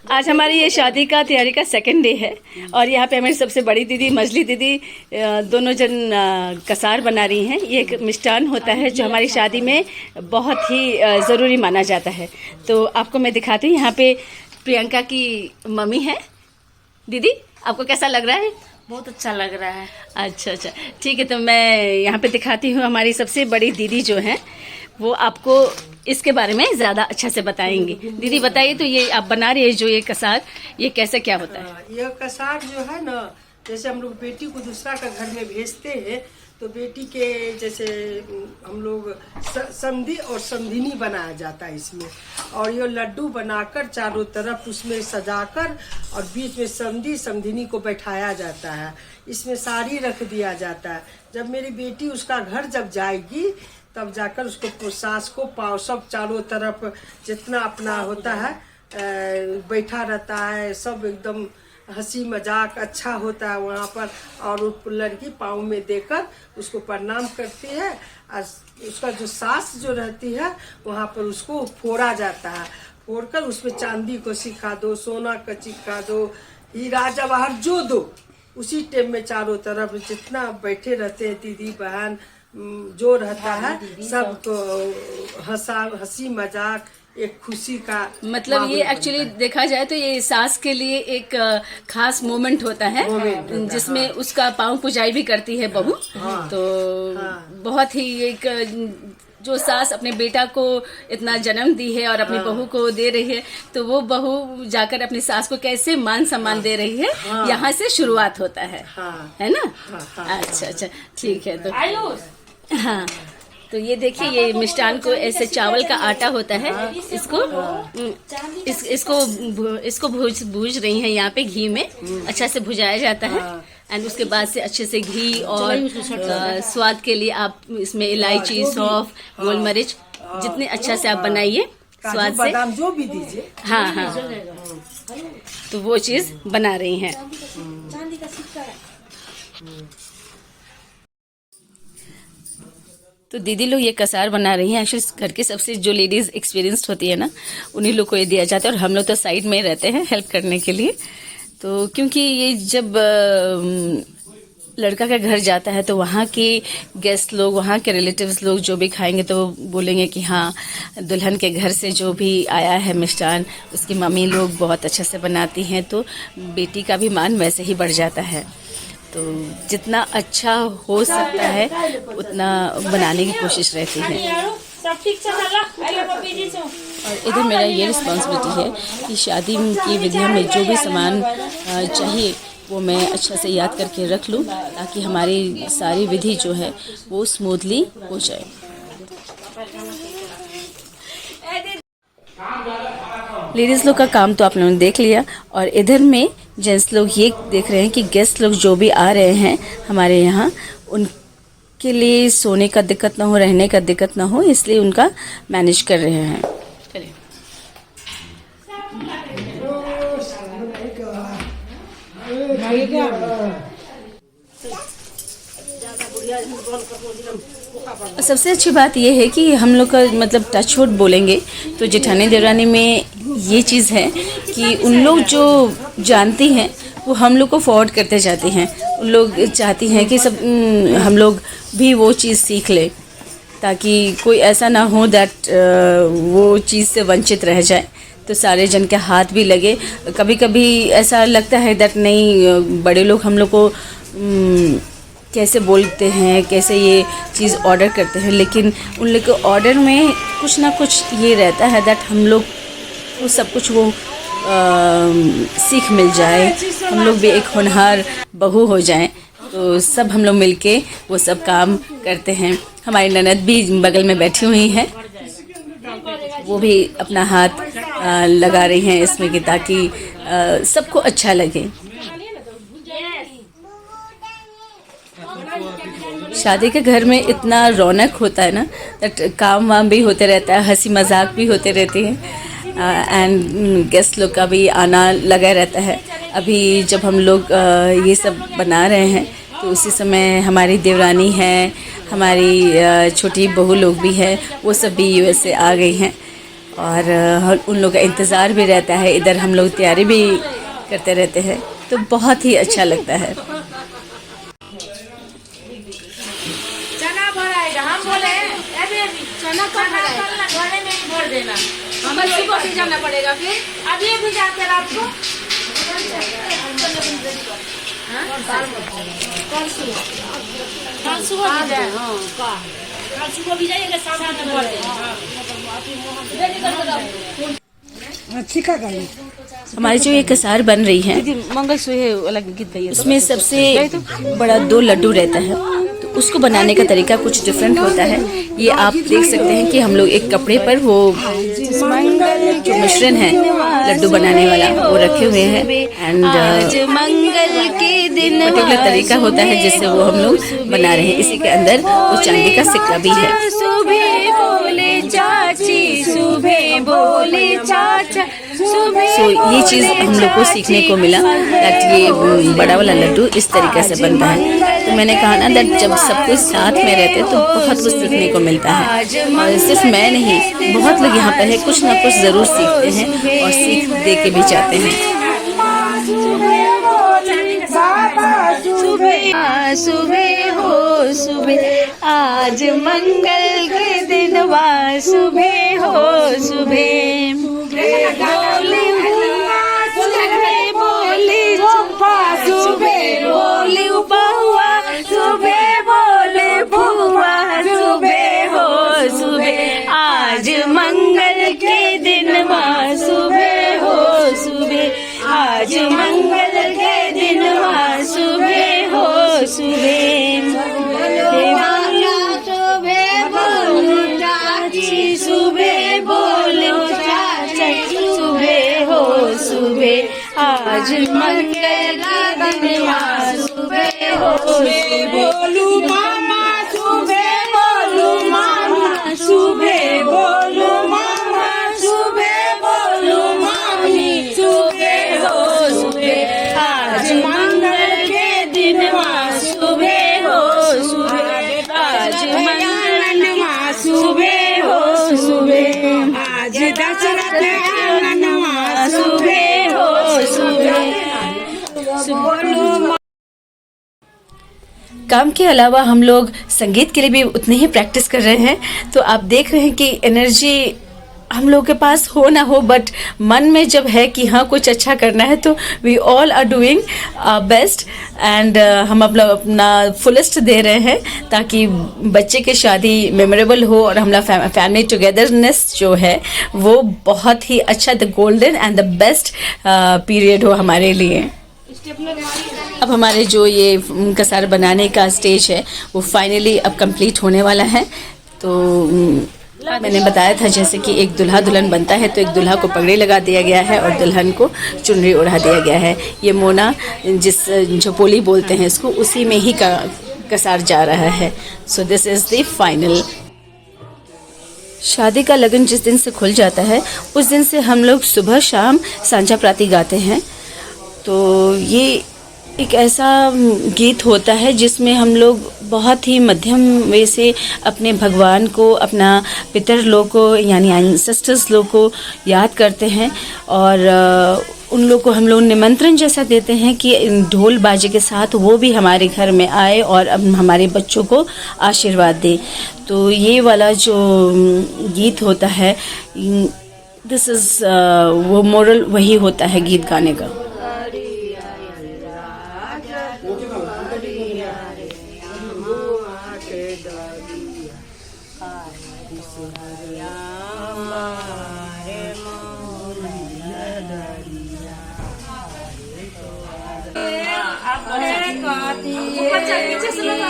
आज हमारी ये शादी का तैयारी का सेकंड डे है और यहाँ पे हमारी सबसे बड़ी दीदी मजली दीदी दोनों जन कसार बना रही हैं। ये एक मिष्टान होता है जो हमारी शादी में बहुत ही ज़रूरी माना जाता है। तो आपको मैं दिखाती हूँ। यहाँ पे प्रियंका की मम्मी है। दीदी आपको कैसा लग रहा है? बहुत अच्छा लग रहा है। अच्छा, ठीक है। तो मैं यहाँ पे दिखाती हूँ। हमारी सबसे बड़ी दीदी जो है वो आपको इसके बारे में ज़्यादा अच्छा से बताएंगी। दीदी बताइए, तो ये आप बना रही है जो ये कसार, ये कैसे क्या होता है? यह कसार जो है ना, जैसे हम लोग बेटी को दूसरा का घर में भेजते हैं तो बेटी के जैसे हम लोग समधी और समधिनी बनाया जाता है इसमें। और ये लड्डू बनाकर चारों तरफ उसमें सजाकर और बीच में समधी समधिनी को बैठाया जाता है। इसमें साड़ी रख दिया जाता है। जब मेरी बेटी उसका घर जब जाएगी तब जाकर उसको सास को पाँव सब चारों तरफ जितना अपना होता है बैठा रहता है, सब एकदम हंसी मजाक अच्छा होता है वहाँ पर। और वो लड़की पाँव में देकर उसको प्रणाम करती है और उसका जो सास जो रहती है वहाँ पर उसको फोड़ा जाता है। फोड़कर उसमें चांदी को सिखा दो, सोना का सिखा दो, हीरा जवाहर जो दो, उसी टाइम में चारों तरफ जितना बैठे रहते हैं दीदी बहन जो रहता है सबको हंसी मजाक एक खुशी का मतलब ये एक्चुअली देखा जाए तो ये सास के लिए एक खास मोमेंट होता है जिसमें उसका पाँव पुजाई भी करती है बहू। तो बहुत ही एक जो सास अपने बेटा को इतना जन्म दी है और अपनी बहू को दे रही है, तो वो बहू जाकर अपनी सास को कैसे मान सम्मान दे रही है, यहाँ से शुरुआत होता है ना? अच्छा, ठीक है। तो हाँ, तो ये देखिए, ये मिष्टान को ऐसे चावल का आटा होता है, इसको भूज रही हैं यहाँ पे घी में। अच्छा से भुजाया जाता है एंड उसके बाद से अच्छे से घी और स्वाद के लिए आप इसमें इलायची, सौंफ, गोल मिर्च जितने अच्छा से आप बनाइए स्वाद से, बादाम जो भी दीजिए। हाँ, तो वो चीज बना रही हैं। तो दीदी लोग ये कसार बना रही हैं। एक्चुअली घर के सबसे जो लेडीज़ एक्सपीरियंस्ड होती है ना, उन्हीं लोग को ये दिया जाता है और हम लोग तो साइड में रहते हैं हेल्प करने के लिए। तो क्योंकि ये जब लड़का का घर जाता है तो वहाँ के गेस्ट लोग, वहाँ के रिलेटिव्स लोग जो भी खाएंगे तो बोलेंगे कि हाँ, दुल्हन के घर से जो भी आया है मिष्टान, उसकी मम्मी लोग बहुत अच्छा से बनाती हैं। तो बेटी का भी मान वैसे ही बढ़ जाता है। तो जितना अच्छा हो सकता है उतना बनाने की कोशिश रहती है। और इधर मेरा ये रिस्पॉन्सिबिलिटी है कि शादी की विधियों में जो भी सामान चाहिए वो मैं अच्छा से याद करके रख लूँ ताकि हमारी सारी विधि जो है वो स्मूथली हो जाए। लेडीज़ लोग का काम तो आप लोगों ने देख लिया और इधर में जेंट्स लोग ये देख रहे हैं कि गेस्ट लोग जो भी आ रहे हैं हमारे यहाँ, उनके लिए सोने का दिक्कत ना हो, रहने का दिक्कत ना हो, इसलिए उनका मैनेज कर रहे हैं। चलिए। सबसे अच्छी बात यह है कि हम लोग का मतलब टच वुड बोलेंगे तो जेठानी देवरानी में ये चीज़ है कि उन लोग जो जानती हैं वो हम लोग को फॉरवर्ड करते जाती हैं। उन लोग चाहती हैं कि सब हम लोग भी वो चीज़ सीख ले ताकि कोई ऐसा ना हो दैट वो चीज़ से वंचित रह जाए। तो सारे जन के हाथ भी लगे। कभी कभी ऐसा लगता है दैट नहीं, बड़े लोग हम लोग को कैसे बोलते हैं, कैसे ये चीज़ ऑर्डर करते हैं, लेकिन उन लोग के ऑर्डर में कुछ ना कुछ ये रहता है दैट हम लोग को सब कुछ वो सीख मिल जाए, हम लोग भी एक होनहार बहू हो जाएं। तो सब हम लोग मिलके वो सब काम करते हैं। हमारी ननद भी बगल में बैठी हुई हैं, वो भी अपना हाथ लगा रही हैं इसमें कि ताकि सबको अच्छा लगे। शादी के घर में इतना रौनक होता है ना, काम वाम भी होते रहता है, हंसी मजाक भी होते रहते हैं एंड गेस्ट लोग का भी आना लगा रहता है। अभी जब हम लोग ये सब बना रहे हैं तो उसी समय हमारी देवरानी है, हमारी छोटी बहू लोग भी है, वो सब भी यूएस से आ गई हैं। और उन लोग का इंतज़ार भी रहता है, इधर हम लोग तैयारी भी करते रहते हैं, तो बहुत ही अच्छा लगता है। चना भराएगा, हम बोले चना कब भराएगा, घरे में ही भर देना, कल को भी जाना पड़ेगा, फिर अभी भी जाते रात को कल सुबह भी जाइएगा, शाम में भर देना। हमारी जो ये कसार बन रही है उसमें सबसे बड़ा 2 लड्डू रहता है, तो उसको बनाने का तरीका कुछ डिफरेंट होता है। ये आप देख सकते हैं कि हम लोग एक कपड़े पर वो जो मिश्रण है लड्डू बनाने वाला वो रखे हुए हैं, एंड मंगल के दिन पर्टिकुलर तरीका होता है जिससे वो हम लोग बना रहे हैं। इसी के अंदर वो चांदी का सिक्का भी है। सुबह बोले चाची, सुबह बोले चाचा, सो ये चीज़ हम लोग को सीखने को मिला दैट ये बड़ा वाला लड्डू इस तरीके से बनता है। तो मैंने कहा ना दैट जब सब कुछ साथ में रहते हैं तो बहुत कुछ सीखने को मिलता है, और सिर्फ मैं नहीं, बहुत लोग यहाँ पर है, कुछ ना कुछ ज़रूर सीखते हैं और सीख दे के भी जाते हैं। सुबह हो सुबह, आज मंगल के दिन वा, सुबह हो सुबह, बोली सुबह बोली चुप्पा, सुबह बोली बहुआ, सुबह बोले भुआ, सुबह हो सुबह, आज मंगल के दिन वा, सुबह हो सुबह, आज मंगल के दिन वा, सुबह हो सुबह, सुबह बोलो चाची, सुबह बोलो चाची, सुबह हो सुबह, आज मंगल का दिन, सुबह हो सुबह, बोलू मामा, सुबह बोलू मामा, सुबह बोलू मामा, सुबह बोलू मामी, सुबह हो सुबह, आज मंगल के दिन, सुबह हो सुबह, आज मंगल सुबह हो सुबह, आज दशरथ आंगनवा, सुबह हो सुबह, बोलो। काम के अलावा हम लोग संगीत के लिए भी उतनी ही प्रैक्टिस कर रहे हैं, तो आप देख रहे हैं कि एनर्जी हम लोग के पास हो ना हो, बट मन में जब है कि हाँ कुछ अच्छा करना है तो we all are doing best, and हम अपना फुलेस्ट दे रहे हैं ताकि बच्चे की शादी मेमोरेबल हो और हमारा फैमिली टुगेदरनेस जो है वो बहुत ही अच्छा, the golden and the best period हो हमारे लिए। अब हमारे जो ये कसार बनाने का स्टेज है वो फाइनली अब कंप्लीट होने वाला है। तो मैंने बताया था जैसे कि एक दूल्हा दुल्हन बनता है तो एक दूल्हा को पगड़ी लगा दिया गया है और दुल्हन को चुनरी ओढ़ा दिया गया है। ये मोना जिस झपोली बोलते हैं इसको, उसी में ही कसार जा रहा है। So this is the final. शादी का लगन जिस दिन से खुल जाता है उस दिन से हम लोग सुबह शाम सांझा प्राती गाते हैं। तो ये एक ऐसा गीत होता है जिसमें हम लोग बहुत ही मध्यम वे से अपने भगवान को, अपना पितर लोग को यानी एंसेस्टर्स लोग को याद करते हैं और उन लोग को हम लोग निमंत्रण जैसा देते हैं कि ढोल बाजे के साथ वो भी हमारे घर में आए और अब हमारे बच्चों को आशीर्वाद दे। तो ये वाला जो गीत होता है, दिस इज़ वो मोरल वही होता है गीत गाने का। पीछे से लगा